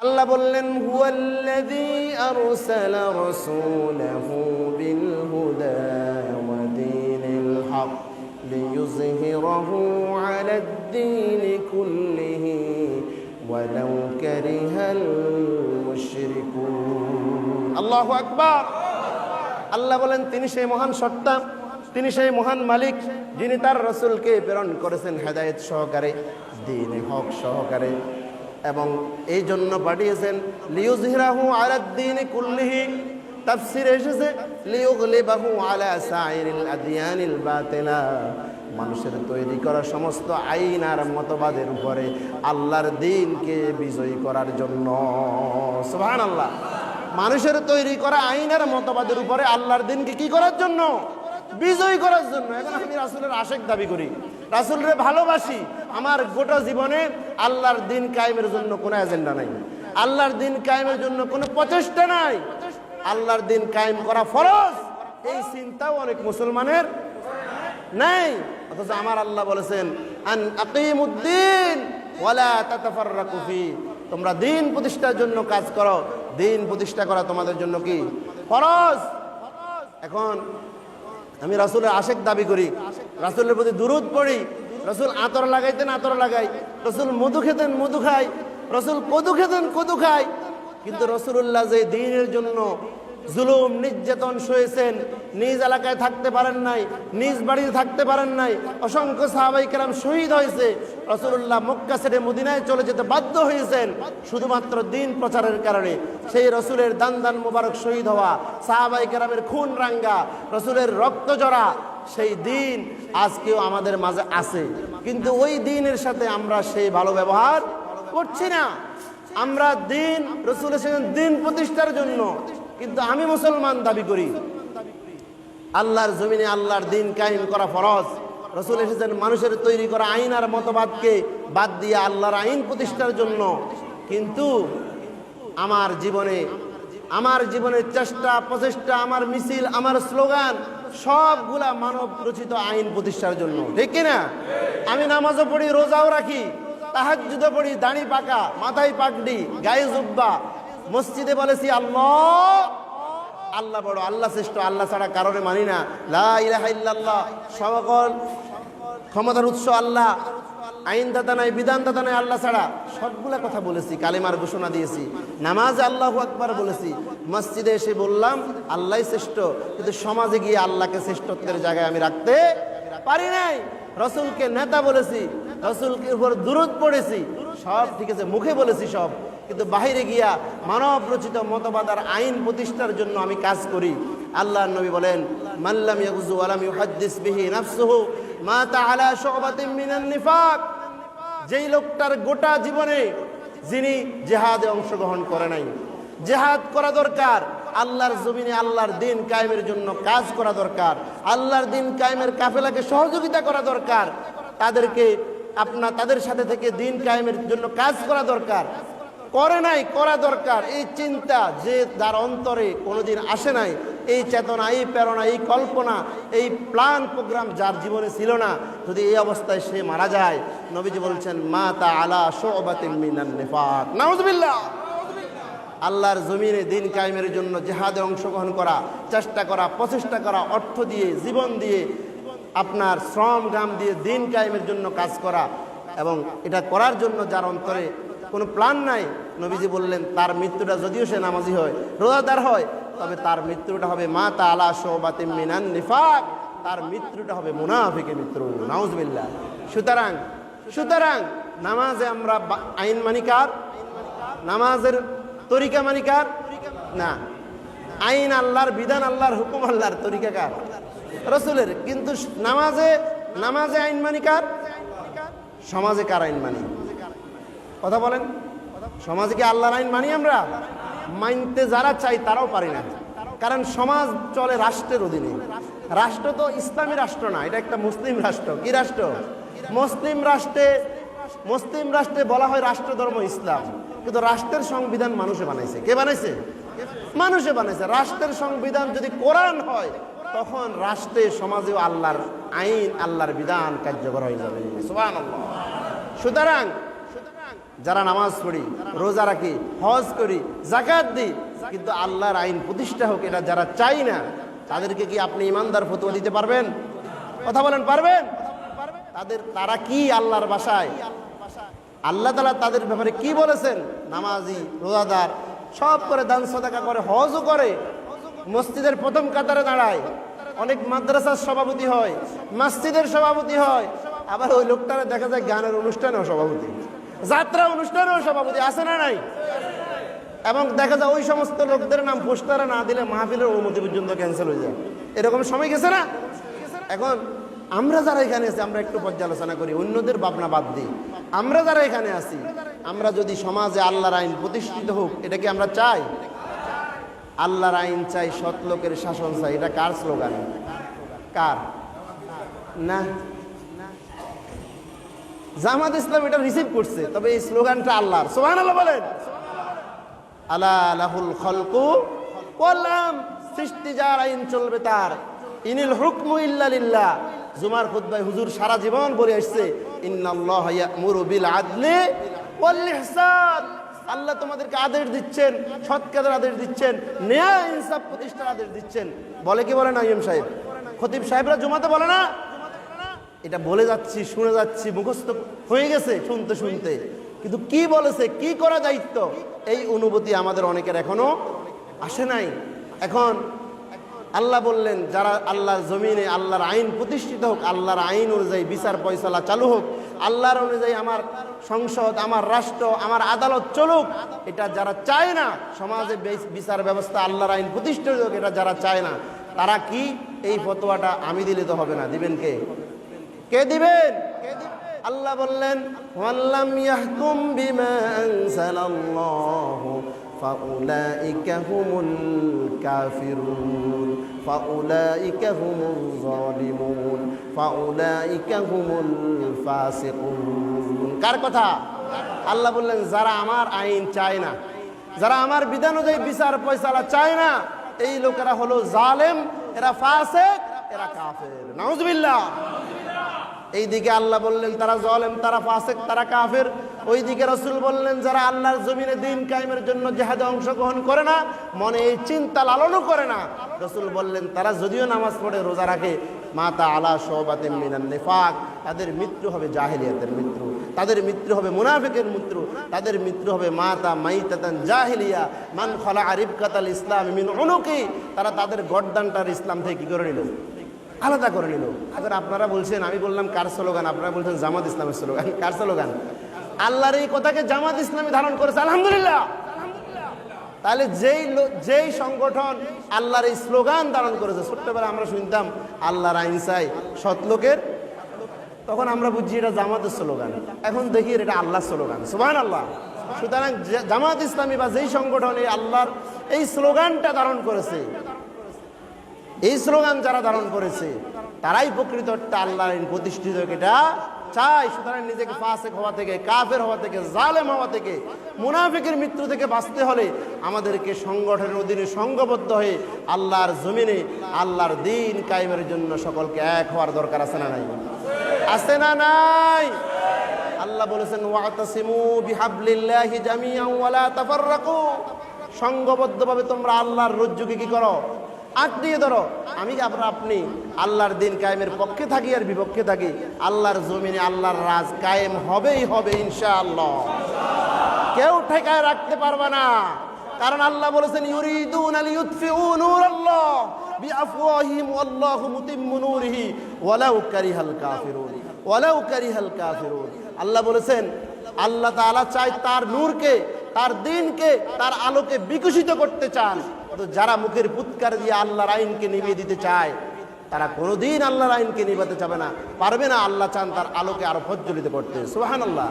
আল্লাহ বললেন হুয়াল্লাযী আরসালা রাসূলাহু বিল হুদা ওয়া দীনিল হক লিইয়ুযহিরাহু আলাদ দীনি কুল্লিহি ওয়ালাউ কারিহাল মুশরিকুন। আল্লাহু আকবার। আল্লাহ বলেন তিনি সেই মহান সত্তা, তিনি সেই মহান মালিক যিনি তার রাসূলকে প্রেরণ করেছেন হেদায়েত সহকারে, দ্বীনে হক সহকারে, এবং এই জন্য পাঠিয়েছেন লিইয়ুযহিরাহু আলাদ দীনি কুল্লিহি। তাফসীরে এসেছে লিইয়ুগলিবাহু আলা সাইরিল আদিয়ানিল বাতিলা, মানুষের তৈরি করা সমস্ত আইন আর মতবাদের উপরে আল্লাহর দ্বীনকে বিজয়ী করার জন্য। সুবহানাল্লাহ। মানুষের তৈরি করা আইন আর মতবাদের উপরে আল্লাহর দ্বীনকে কি করার জন্য? বিজয়ী করার জন্য। এখন আমি রাসূলের আশিক দাবি করি, রাসূলরে ভালোবাসি, আমার গোটা জীবনে আল্লাহর দ্বীন কায়েমের জন্য কোনো এজেন্ডা নাই, আল্লাহর দ্বীন কায়েমের জন্য কোনো প্রচেষ্টা নাই, আল্লাহর দ্বীন কায়েম করা ফরজ এই চিন্তাও অনেক মুসলমানের নাই। অথচ আমার আল্লাহ বলেছেন আন আকিমুদ্দিন ওয়ালা তাতাফাররাকু ফি, তোমরা দ্বীন প্রতিষ্ঠার জন্য কাজ করো, দ্বীন প্রতিষ্ঠা করা তোমাদের জন্য কি ফরজ। এখন আমি রাসূলের আশিক দাবি করি, রাসূলের প্রতি দুরূদ পড়ি, রাসূল আতর লাগাইতেন আতর লাগাই, রাসূল মধু খেতেন মধু খাই, রাসূল কদু খেতেন কদু খাই, কিন্তু রাসূলুল্লাহ যে দ্বীনের জন্য জুলুম নির্যাতন সয়েছেন, নিজ এলাকায় থাকতে পারেন নাই, নিজ বাড়িতে থাকতে পারেন নাই, অসংখ্য সাহাবায়ে কেরাম শহীদ হয়েছে, রাসূলুল্লাহ মক্কা ছেড়ে মদিনায় চলে যেতে বাধ্য হয়েছেন শুধুমাত্র দ্বীন প্রচারের কারণে। সেই রাসূলের দান দান মুবারক শহীদ হওয়া, সাহাবায়ে কেরামের খুন রাঙ্গা, রাসূলের রক্ত জড়া সেই দ্বীন আজকেও আমাদের মাঝে আছে, কিন্তু ওই দ্বীনের সাথে আমরা সেই ভালো ব্যবহার করছি না। আমরা দ্বীন রাসূল এসেছেন দ্বীন প্রতিষ্ঠার জন্য, কিন্তু আমি মুসলমান দাবি করি আল্লাহর জমিনে আল্লাহর দ্বীন কায়েম করা ফরজ। রাসূল এসেছেন মানুষের তৈরি করা আইন আর মতবাদকে বাদ দিয়ে আল্লাহর আইন প্রতিষ্ঠার জন্য, কিন্তু আমার জীবনের চেষ্টা প্রচেষ্টা, আমার মিছিল, আমার স্লোগান সবগুলা মানব রচিত আইন প্রতিষ্ঠার জন্য, ঠিক কিনা? আমি নামাজও পড়ি, রোজাও রাখি, তাহাজ্জুদও পড়ি, দাড়ি পাকা, মাথায় পাগড়ি, গায়ে জুব্বা, মসজিদে বলেছি আল্লাহ আল্লাহ বড়, আল্লাহ শ্রেষ্ঠ, আল্লাহ ছাড়া কারণে মানি না, লা ইলাহা ইল্লাল্লাহ, সকল ক্ষমতার উৎস আল্লাহ, আইনদাতা নাই, বিধানদাতা নাই আল্লাহ ছাড়া, সবগুলা কথা বলেছি, কালেমার ঘোষণা দিয়েছি, নামাজে আল্লাহু আকবার বলেছি, মসজিদে এসে বললাম আল্লাহই শ্রেষ্ঠ, কিন্তু সমাজে গিয়ে আল্লাহকে শ্রেষ্ঠত্বের জায়গায় আমি রাখতে পারি নাই। রাসূলকে নেতা বলেছি, রাসূলকে উপর দুরূদ পড়েছি, সব ঠিক আছে, মুখে বলেছি সব, কিন্তু বাহিরে গিয়া মানব রচিত মতবাদ আর আইন প্রতিষ্ঠার জন্য আমি কাজ করি। আল্লাহর নবী বলেন মাল্লাম ইয়াগুযু ওয়া লাম ইউহাদ্দিস বিহি নাফসুহু মাতা আলা শুবাতিন মিনান নিফাক, যেই লোকটার গোটা জীবনে যিনি জিহাদে অংশগ্রহণ করে নাই, জিহাদ করা দরকার, আল্লাহর জমিনে আল্লাহর দ্বীন কায়েমের জন্য কাজ করা দরকার, আল্লাহর দ্বীন কায়েমের কাফেলাকে সহযোগিতা করা দরকার, তাদের সাথে থেকে দ্বীন কায়েমের জন্য কাজ করা দরকার, করে নাই, করা দরকার, এই চিন্তা যে যার অন্তরে কোনোদিন আসে নাই, এই চেতনা, এই প্রেরণা, এই কল্পনা, এই প্ল্যান প্রোগ্রাম যার জীবনে ছিল না, যদি এই অবস্থায় সে মারা যায়, নবীজি বলছেন মাতা আলা শুবাতিন মিনান নিফাক, নাউযুবিল্লাহ। আল্লাহর জমিনে দ্বীন কায়েমের জন্য জিহাদে অংশগ্রহণ করা, চেষ্টা করা, প্রচেষ্টা করা, অর্থ দিয়ে, জীবন দিয়ে, আপনার শ্রম ঘাম দিয়ে দ্বীন কায়েমের জন্য কাজ করা, এবং এটা করার জন্য যার অন্তরে কোনো প্ল্যান নাই, নবীজি বললেন তার মৃত্যুটা যদিও সে নামাজি হয়, রোজাদার হয়, তবে তার মৃত্যুটা হবে মাতা আলা শুবাতিন মিনান নিফাক, তার মৃত্যুটা হবে মুনাফিকের মৃত্যু, নাউযুবিল্লাহ। সুতরাং নামাজে আমরা আইন মানিকার, নামাজের তরিকা মানিকার না, আইন আল্লাহর, বিধান আল্লাহর, হুকুম আল্লাহর, তরিকা কার? রাসূলের। কিন্তু নামাজে আইন মানিকার, সমাজে কার আইন মানি? কথা বলেন, সমাজে কি আল্লাহর আইন মানি? আমরা মানতে যারা চাই তারাও পারি না, কারণ সমাজ চলে রাষ্ট্রের অধীনে। রাষ্ট্র তো ইসলামী রাষ্ট্র না, এটা একটা মুসলিম রাষ্ট্র। কি রাষ্ট্র? মুসলিম রাষ্ট্রে বলা হয় রাষ্ট্র ধর্ম ইসলাম, কিন্তু রাষ্ট্রের সংবিধান মানুষে বানাইছে। কে বানাইছে? মানুষে বানাইছে। রাষ্ট্রের সংবিধান যদি কোরআন হয়, তখন রাষ্ট্রে সমাজেও আল্লাহর আইন, আল্লাহর বিধান কার্যকর হয়ে যাবে। সুবহানাল্লাহ। সুতরাং যারা নামাজ পড়ি, রোজা রাখি, হজ করি, যাকাত দিই, কিন্তু আল্লাহর আইন প্রতিষ্ঠা হোক এটা যারা চাই না, তাদেরকে কি আপনি ইমানদার ফতোয়া দিতে পারবেন? কথা বলেন, পারবেন? তারা কি আল্লাহর বাসায়? আল্লাহ তাআলা তাদের ব্যাপারে কি বলেছেন? নামাজি, রোজাদার, সব করে, দান সাদাকা করে, হজও করে, মসজিদের প্রথম কাতারে দাঁড়ায়, অনেক মাদ্রাসার সভাপতি হয়, মসজিদের সভাপতি হয়, আবার ওই লোকটারে দেখা যায় গানের অনুষ্ঠানেও সভাপতি, যাত্রা অনুষ্ঠানেও সভাপতি, আছে না নাই? এবং দেখা যায় ওই সমস্ত লোকদের নাম পোস্টারে না দিলে মাহফিলের অনুমতি পর্যন্ত ক্যান্সেল হয়ে যায়। এরকম সময় গেছে না? এখন আমরা যারা এখানে আছি, আমরা একটু পর্যালোচনা করি, অন্যদের ভাবনা বাদ দিই। আমরা যারা এখানে আছি, আমরা যদি সমাজে আল্লাহর আইন প্রতিষ্ঠিত হোক, এটা কি আমরা চাই? আল্লাহর আইন চাই, সৎ লোকের শাসন চাই, এটা কার স্লোগান? কার? না, জামাত ইসলাম এটা রিসিভ করছে, তবে এই স্লোগানটা আল্লাহর। সুবহানাল্লাহ বলেন। আলা লাহুল খালকু ওয়াল আমর, সৃষ্টি যার, আইন চলবে তার। ইনিল হুকমু ইল্লা লিল্লাহ। জুমার খুতবায় হুজুর সারা জীবন বলে আসছে, ইন্নাল্লাহা ইয়া'মুরু বিল আদলি ওয়াল ইহসান। আল্লাহ তোমাদেরকে আদেশ দিচ্ছেন, সৎ কাজের আদেশ দিচ্ছেন, ন্যায় ইনসাফ প্রতিষ্ঠার আদেশ দিচ্ছেন। বলে কি বলে না ইমাম সাহেব? খতিব সাহেবরা জুমাতে বলে না? এটা বলে যাচ্ছি, শুনে যাচ্ছি, মুখস্থ হয়ে গেছে শুনতে শুনতে, কিন্তু কি বলেছে, কি করা দায়িত্ব, এই অনুভূতি আমাদের অনেকের এখনো আসে নাই। এখন আল্লাহ বললেন, যারা আল্লাহর জমিনে আল্লাহর আইন প্রতিষ্ঠিত হোক, আল্লাহর আইন অনুযায়ী বিচার ফয়সালা চালু হোক, আল্লাহর অনুযায়ী আমার সংসদ, আমার রাষ্ট্র, আমার আদালত চলুক, এটা যারা চায় না, সমাজে বিচার ব্যবস্থা আল্লাহর আইন প্রতিষ্ঠিত হোক, এটা যারা চায় না, তারা কি এই ফতোয়াটা আমি দিলে তো হবে না, দিবেন কে? কে দিবেন? আল্লাহ বললেন, ওয়াল্লাম ইয়াহকুম বিমা আনজালাল্লাহু ফাউলাইকা হুমুল কাফিরুন ফাউলাইকা হুমুজ যালিমুন ফাউলাইকা হুমুল ফাসিকুন। কার কথা? আল্লাহ বললেন, যারা আমার আইন চায় না, যারা আমার বিধান অনুযায়ী বিচার ফয়সালা চায় না, এই লোকেরা হলো জালেম, এরা ফাসিক, এরা কাফের। নাউজুবিল্লাহ। এইদিকে আল্লাহ বললেন তারা জালেম, তারা ফাসিক, তারা কাফের। ওইদিকে রাসূল বললেন, যারা আল্লাহর জমিনে দ্বীন কায়েমের জন্য জিহাদে অংশগ্রহণ করে না, মনে এই চিন্তা লালনও করে না, রাসূল বললেন তারা যদিও নামাজ পড়ে, রোজা রাখে, মাতা আলা শুবাতিন মিনান নিফাক, তাদের মৃত্যু হবে জাহেলিয়াতের মৃত্যু, তাদের মৃত্যু হবে মুনাফিকের মৃত্যু, তাদের মৃত্যু হবে মাতা মাইতাতান জাহেলিয়া মান খালা রিবকাতাল ইসলাম মিন উনুকি। তারা তাদের গর্দানটার ইসলাম থেকে কি করে নিল? আলাদা করে নিল। এখন আপনারা বলছেন, আমি বললাম কার স্লোগান, আপনারা বলছেন জামাত ইসলামের স্লোগান। কার স্লোগান? আল্লাহর এই কথাকে জামাত ইসলামী ধারণ করেছে, আলহামদুলিল্লাহ। তাহলে যেই সংগঠন আল্লাহর এই স্লোগান ধারণ করেছে, ছোট্টবেলা আমরা শুনতাম আল্লাহর আইন চাই, সৎ লোকের, তখন আমরা বুঝছি এটা জামাতের স্লোগান, এখন দেখি এটা আল্লাহর স্লোগান। সুবহানাল্লাহ। সুতরাং জামাত ইসলামী বা যেই সংগঠন এই আল্লাহর এই স্লোগানটা ধারণ করেছে, এই স্লোগান যারা ধারণ করেছে, তারাই প্রকৃত একটা আল্লাহর আইন প্রতিষ্ঠিত এটা চাই। সুতরাং নিজেকে ফাসিক হওয়া থেকে, কাফের হওয়া থেকে, জালেম হওয়া থেকে, মুনাফিকের মৃত্যু থেকে বাঁচতে হলে আমাদেরকে সংগঠনের অধীনে সংঘবদ্ধ হয়ে আল্লাহর জমিনে আল্লাহর দ্বীন কায়েমের জন্য সকলকে এক হওয়ার দরকার আছে না নাই? আছে না নাই? আল্লাহ বলেছেন, ওয়াতাসিমু বিহাবলিল্লাহি জামিআন ওয়া লা তাফাররাকু। সংঘবদ্ধভাবে তোমরা আল্লাহর রজ্জুকে কি করো? আঁকড়িয়ে ধরো। আমি আপনি আল্লাহর দ্বীন কায়েমের পক্ষে থাকি আর বিপক্ষে থাকি, আল্লাহর জমিনে আল্লাহর রাজ কায়েম হবেই হবে ইনশাআল্লাহ। কেউ ঠেকায় রাখতে পারবে না, কারণ আল্লাহ বলেছেন, ইউরিদুনা লিইউতফিউ নূরাল্লাহ বিআফওয়াহিহিম ওয়াল্লাহু মুতিম্মু নূরিহি ওয়ালাউ কারিহাল কাফিরুন ওয়ালাউ কারিহাল কাফিরুন। আল্লাহ বলেছেন, আল্লাহ তাআলা চায় তার নূরকে, তার দ্বীনকে, তার আলোকে বিকশিত করতে চান। যারা মুখের ফুৎকার দিয়ে আল্লাহর আইনকে নিভিয়ে দিতে চায়, তারা কোনোদিন আল্লাহর আইনকে নিভাতে চাবে না, পারবে না। আল্লাহ চান তার আলোকে আরো প্রজ্বলিত করতে। সুবহানাল্লাহ।